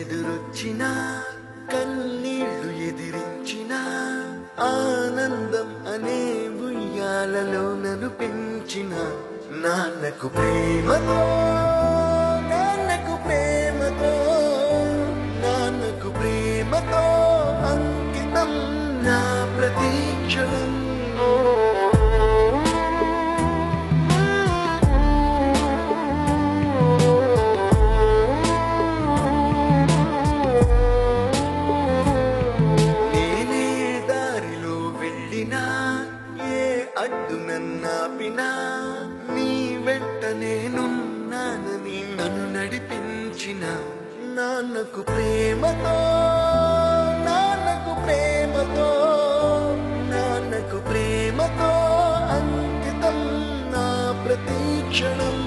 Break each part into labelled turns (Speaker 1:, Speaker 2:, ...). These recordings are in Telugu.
Speaker 1: ఎదురొచ్చినా కన్నీళ్లు ఎదిరించిన ఆనందం అనే ఉయ్యాలలో నన్ను పెంచిన నాన్నకు ప్రేమతో నాన్నకు ప్రేమతో నాన్నకు ప్రేమతో అంకితం నా ప్రతీక్షణం. అడ్డు నన్నాపినా నీ వెంట నేనున్నానని నన్ను నడిపించిన నాన్నకు ప్రేమతో నాన్నకు ప్రేమతో నాన్నకు ప్రేమతో అంకితం నా ప్రతీక్షణం.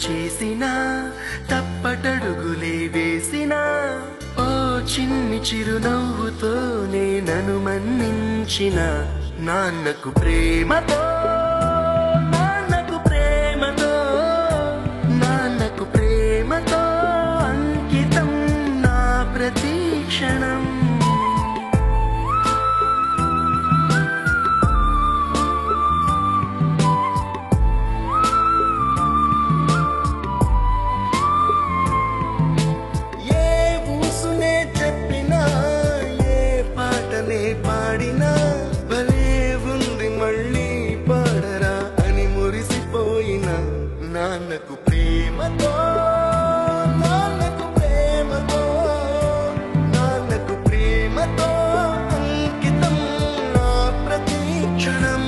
Speaker 1: చేసిన తప్పటడుగులే వేసిన ఓ చిన్ని చిరునవ్వుతోనే నన్ను మన్నించిన నాన్నకు ప్రేమతో నాన్నకు ప్రేమతో నాన్నకు ప్రేమతో అంకితం నా ప్రతీక్షణం. పాడినా భలే ఉంది మళ్ళీ పాడరా అని మురిసిపోయిన నాన్నకు ప్రేమతో నాన్నకు ప్రేమతో నాన్నకు ప్రేమతో అంకితం నా ప్రతీక్షణం.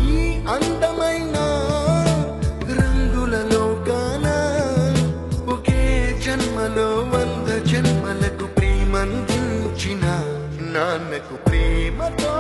Speaker 1: ఈ అందమైన రంగుల లోకాన ఒకే జన్మలో 100 జన్మలకు ప్రేమందించిన నాన్నకు ప్రేమతో